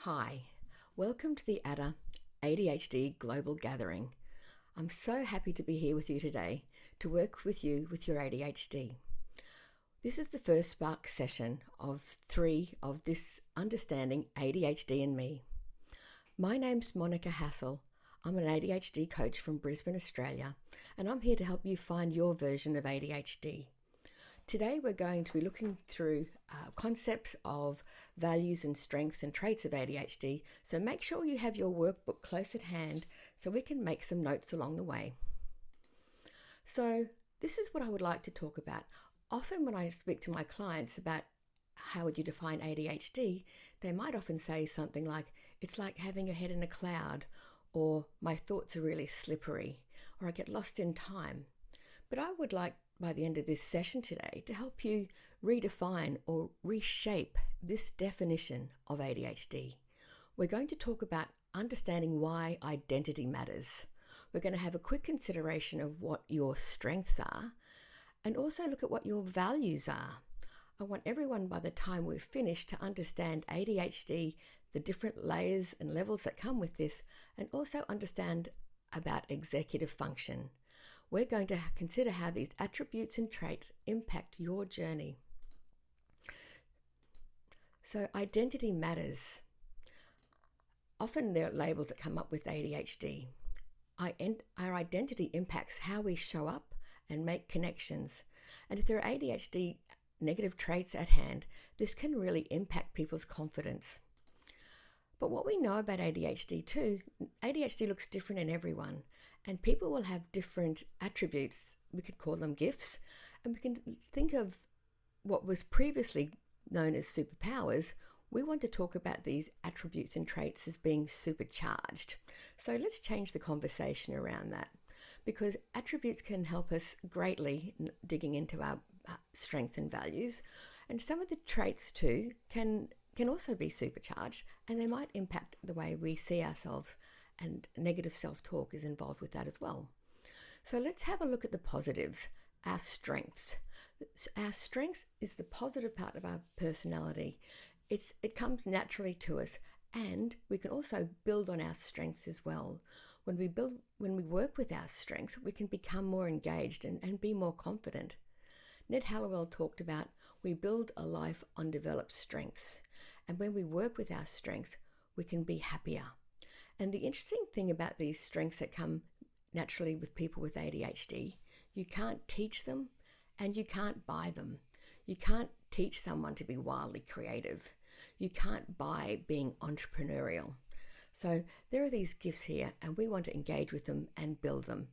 Hi, welcome to the AGGA ADHD Global Gathering. I'm so happy to be here with you today to work with you with your ADHD. This is the first Spark session of 3 of this Understanding ADHD and Me. My name's Monica Hassel. I'm an ADHD coach from Brisbane, Australia, and I'm here to help you find your version of ADHD. Today we're going to be looking through concepts of values and strengths and traits of ADHD, so make sure you have your workbook close at hand so we can make some notes along the way. So this is what I would like to talk about. Often when I speak to my clients about how would you define ADHD, they might often say something like, it's like having your head in a cloud, or my thoughts are really slippery, or I get lost in time. But I would like by the end of this session today to help you redefine or reshape this definition of ADHD. We're going to talk about understanding why identity matters. We're going to have a quick consideration of what your strengths are and also look at what your values are. I want everyone by the time we're finished to understand ADHD, the different layers and levels that come with this, and also understand about executive function. We're going to consider how these attributes and traits impact your journey. So identity matters. Often there are labels that come up with ADHD. Our identity impacts how we show up and make connections. And if there are ADHD negative traits at hand, this can really impact people's confidence. But what we know about ADHD too, ADHD looks different in everyone, and people will have different attributes. We could call them gifts, and we can think of what was previously known as superpowers. We want to talk about these attributes and traits as being supercharged. So let's change the conversation around that, because attributes can help us greatly digging into our strengths and values, and some of the traits too can also be supercharged, and they might impact the way we see ourselves, and negative self-talk is involved with that as well. So let's have a look at the positives, our strengths. Our strengths is the positive part of our personality. It comes naturally to us, and we can also build on our strengths as well. When we work with our strengths, we can become more engaged and be more confident. Ned Hallowell talked about we build a life on developed strengths. And when we work with our strengths, we can be happier. And the interesting thing about these strengths that come naturally with people with ADHD, you can't teach them and you can't buy them. You can't teach someone to be wildly creative. You can't buy being entrepreneurial. So there are these gifts here, and we want to engage with them and build them.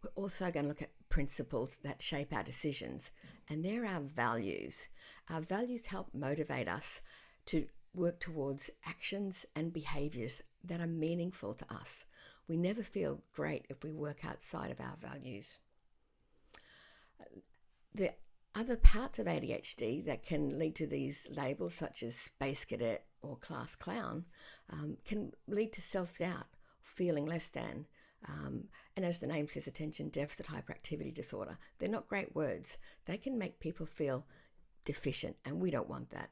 We're also going to look at principles that shape our decisions, and they're our values. Our values help motivate us to work towards actions and behaviours that are meaningful to us. We never feel great if we work outside of our values. The other parts of ADHD that can lead to these labels, such as space cadet or class clown, can lead to self-doubt, feeling less than. And as the name says, attention deficit hyperactivity disorder. They're not great words. They can make people feel deficient, and we don't want that.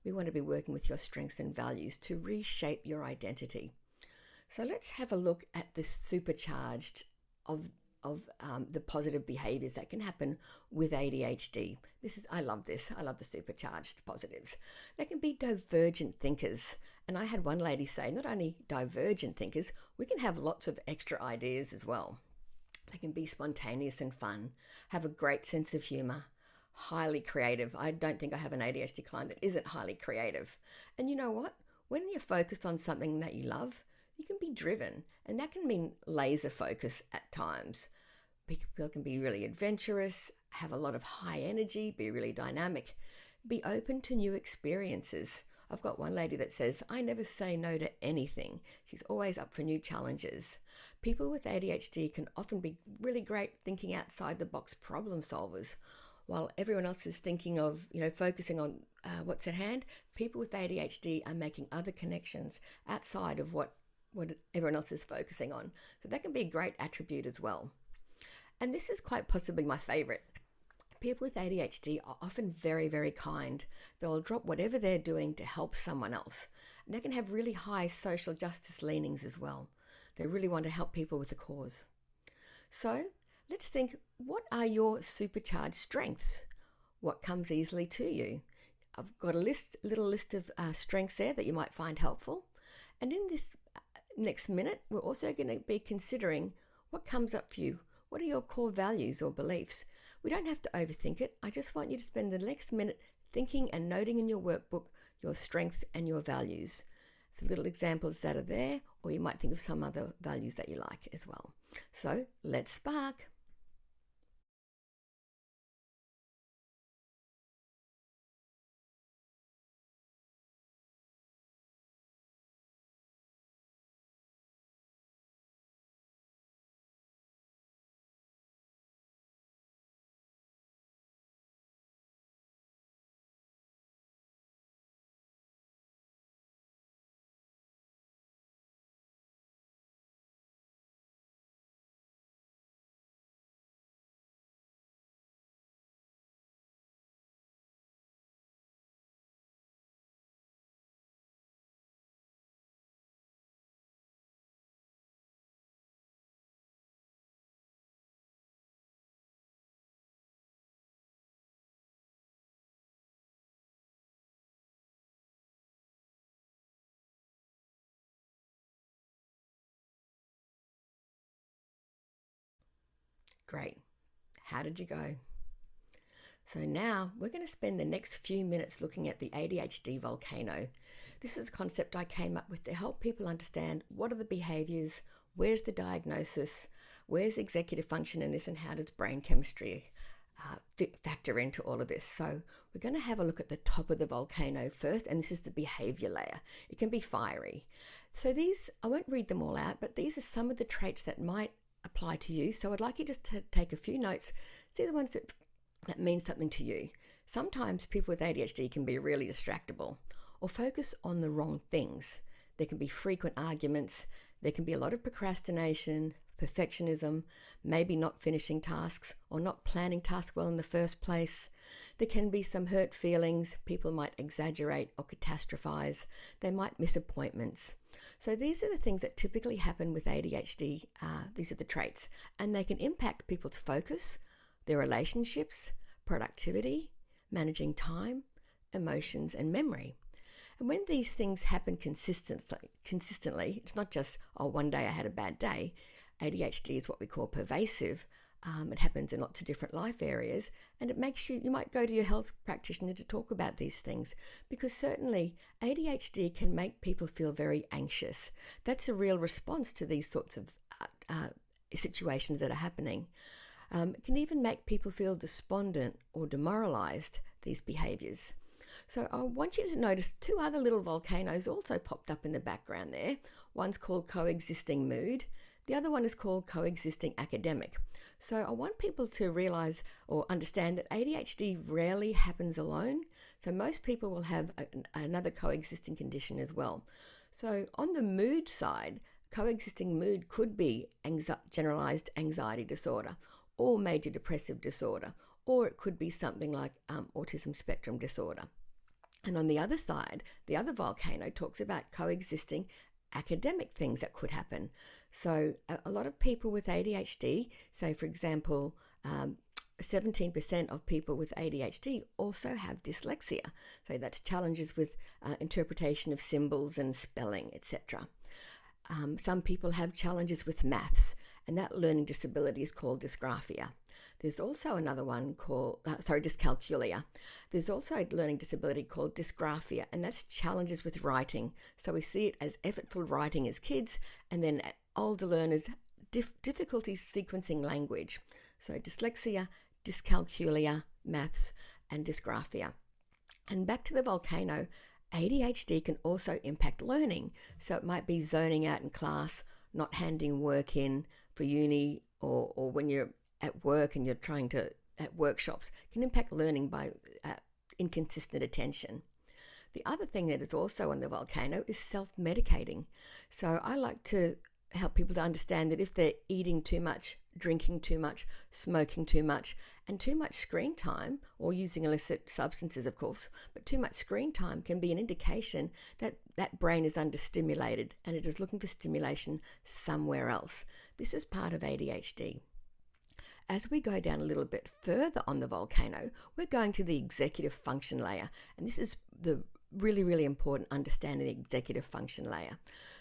We want to be working with your strengths and values to reshape your identity. So let's have a look at the supercharged of the positive behaviours that can happen with ADHD. I love this. I love the supercharged positives. They can be divergent thinkers. And I had one lady say, not only divergent thinkers, we can have lots of extra ideas as well. They can be spontaneous and fun, have a great sense of humour, highly creative. I don't think I have an ADHD client that isn't highly creative. And you know what? When you're focused on something that you love, you can be driven, and that can mean laser focus at times. People can be really adventurous, have a lot of high energy, be really dynamic, be open to new experiences. I've got one lady that says, I never say no to anything. She's always up for new challenges. People with ADHD can often be really great thinking outside the box problem solvers. While everyone else is thinking of, focusing on what's at hand, people with ADHD are making other connections outside of what everyone else is focusing on. So that can be a great attribute as well. And this is quite possibly my favourite. People with ADHD are often very, very kind. They'll drop whatever they're doing to help someone else. And they can have really high social justice leanings as well. They really want to help people with a cause. So let's think, what are your supercharged strengths? What comes easily to you? I've got a little list of strengths there that you might find helpful. And in this next minute, we're also going to be considering what comes up for you. What are your core values or beliefs? We don't have to overthink it. I just want you to spend the next minute thinking and noting in your workbook your strengths and your values. The little examples that are there, or you might think of some other values that you like as well. So let's spark. Great. How did you go? So now we're going to spend the next few minutes looking at the ADHD volcano. This is a concept I came up with to help people understand what are the behaviors, where's the diagnosis, where's executive function in this, and how does brain chemistry factor into all of this. So we're going to have a look at the top of the volcano first, and this is the behavior layer. It can be fiery. So these, I won't read them all out, but these are some of the traits that might apply to you. So I'd like you just to take a few notes, see the ones that mean something to you. Sometimes people with ADHD can be really distractible or focus on the wrong things. There can be frequent arguments. There can be a lot of procrastination, perfectionism, maybe not finishing tasks or not planning tasks well in the first place. There can be some hurt feelings. People might exaggerate or catastrophize. They might miss appointments. So these are the things that typically happen with ADHD. These are the traits, and they can impact people's focus, their relationships, productivity, managing time, emotions, and memory. And when these things happen consistently, it's not just, oh, one day I had a bad day. ADHD is what we call pervasive. It happens in lots of different life areas, and it makes you might go to your health practitioner to talk about these things, because certainly ADHD can make people feel very anxious. That's a real response to these sorts of situations that are happening. It can even make people feel despondent or demoralized, these behaviors. So I want you to notice two other little volcanoes also popped up in the background there. One's called coexisting mood. The other one is called coexisting academic. So I want people to realize or understand that ADHD rarely happens alone. So most people will have another coexisting condition as well. So on the mood side, coexisting mood could be generalized anxiety disorder or major depressive disorder, or it could be something like autism spectrum disorder. And on the other side, the other volcano talks about coexisting academic things that could happen. So a lot of people with ADHD, say for example, 17% of people with ADHD also have dyslexia. So that's challenges with interpretation of symbols and spelling, etc. Some people have challenges with maths, and that learning disability is called dysgraphia. There's also another one called, dyscalculia. There's also a learning disability called dysgraphia, and that's challenges with writing. So we see it as effortful writing as kids, and then older learners, difficulties sequencing language. So dyslexia, dyscalculia, maths, and dysgraphia. And back to the volcano, ADHD can also impact learning. So it might be zoning out in class, not handing work in for uni, or when you're at work and you're trying to, at workshops, can impact learning by inconsistent attention. The other thing that is also on the volcano is self-medicating. So I like to help people to understand that if they're eating too much, drinking too much, smoking too much, and too much screen time, or using illicit substances, of course, but too much screen time can be an indication that that brain is understimulated and it is looking for stimulation somewhere else. This is part of ADHD. As we go down a little bit further on the volcano, we're going to the executive function layer, and this is the really, really important understanding the executive function layer.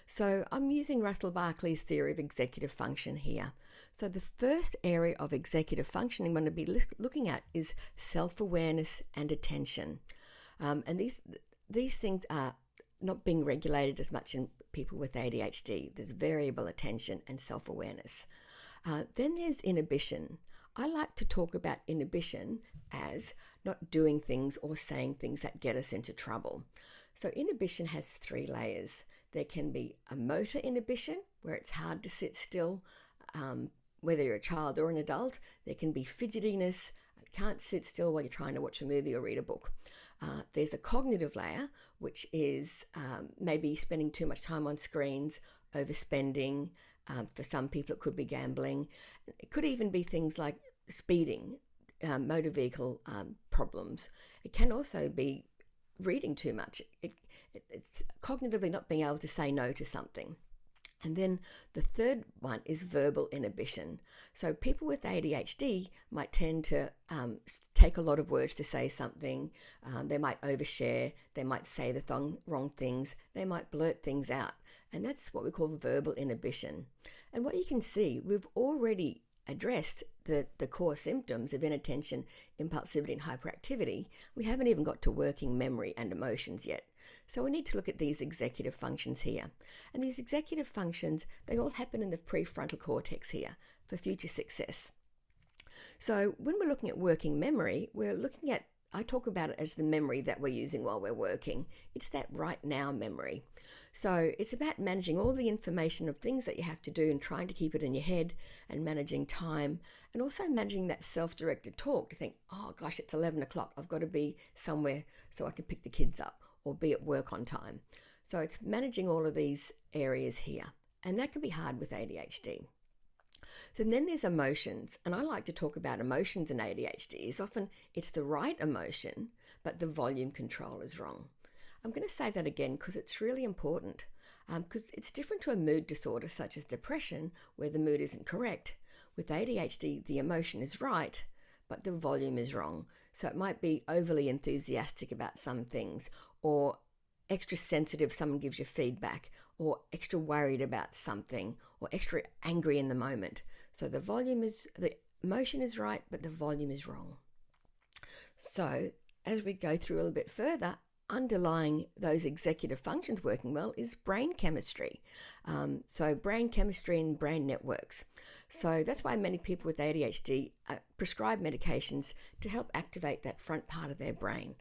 So I'm using Russell Barkley's theory of executive function here. So the first area of executive function I'm going to be looking at is self-awareness and attention. And these things are not being regulated as much in people with ADHD. There's variable attention and self-awareness. Then there's inhibition. I like to talk about inhibition as not doing things or saying things that get us into trouble. So inhibition has 3 layers. There can be a motor inhibition, where it's hard to sit still, whether you're a child or an adult. There can be fidgetiness, can't sit still while you're trying to watch a movie or read a book. There's a cognitive layer, which is maybe spending too much time on screens, overspending. For some people, it could be gambling. It could even be things like speeding, motor vehicle problems. It can also be reading too much. It's cognitively not being able to say no to something. And then the third one is verbal inhibition. So people with ADHD might tend to take a lot of words to say something. They might overshare. They might say the wrong things. They might blurt things out. And that's what we call verbal inhibition. And what you can see, we've already addressed the core symptoms of inattention, impulsivity, and hyperactivity. We haven't even got to working memory and emotions yet. So we need to look at these executive functions here. And these executive functions, they all happen in the prefrontal cortex here for future success. So when we're looking at working memory, we're looking at, I talk about it as the memory that we're using while we're working. It's that right now memory. So it's about managing all the information of things that you have to do and trying to keep it in your head, and managing time, and also managing that self-directed talk to think, oh gosh, it's 11 o'clock. I've got to be somewhere so I can pick the kids up or be at work on time. So it's managing all of these areas here. And that can be hard with ADHD. So then there's emotions, and I like to talk about emotions in ADHD. Often it's the right emotion, but the volume control is wrong. I'm going to say that again because it's really important, because it's different to a mood disorder such as depression, where the mood isn't correct. With ADHD, the emotion is right, but the volume is wrong. So it might be overly enthusiastic about some things, or extra sensitive, someone gives you feedback, or extra worried about something, or extra angry in the moment. So the emotion is right, but the volume is wrong. So as we go through a little bit further, underlying those executive functions working well is brain chemistry. So brain chemistry and brain networks. So that's why many people with ADHD prescribe medications to help activate that front part of their brain.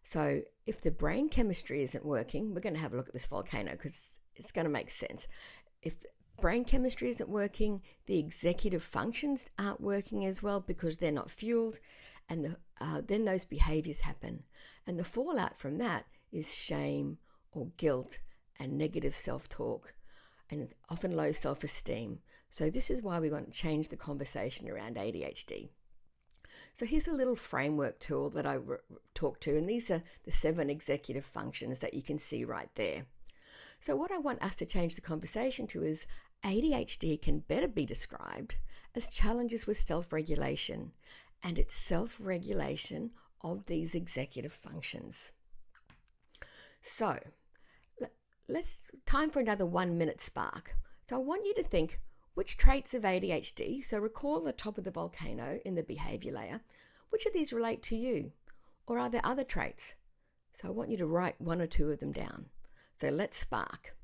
So if the brain chemistry isn't working, we're going to have a look at this volcano because it's going to make sense. If brain chemistry isn't working, the executive functions aren't working as well because they're not fueled, and then those behaviors happen. And the fallout from that is shame or guilt and negative self-talk, and often low self-esteem. So this is why we want to change the conversation around ADHD. So here's a little framework tool that I talk to, and these are the 7 executive functions that you can see right there. So what I want us to change the conversation to is ADHD can better be described as challenges with self-regulation, and it's self-regulation of these executive functions. So time for another 1-minute spark. So I want you to think, which traits of ADHD, so recall the top of the volcano in the behavior layer, which of these relate to you? Or are there other traits? So I want you to write 1 or 2 of them down. So let's spark.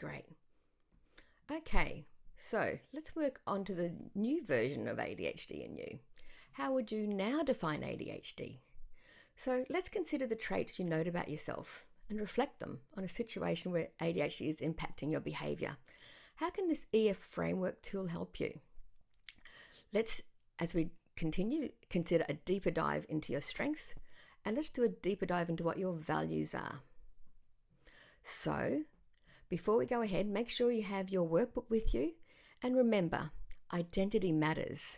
great. Okay, so let's work on to the new version of ADHD in you. How would you now define ADHD? So let's consider the traits you note about yourself and reflect them on a situation where ADHD is impacting your behavior. How can this EF framework tool help you? Let's, as we continue, consider a deeper dive into your strengths, and let's do a deeper dive into what your values are. So, before we go ahead, make sure you have your workbook with you, and remember, identity matters.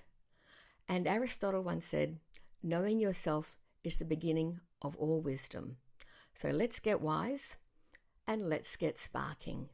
And Aristotle once said, knowing yourself is the beginning of all wisdom. So let's get wise and let's get sparking.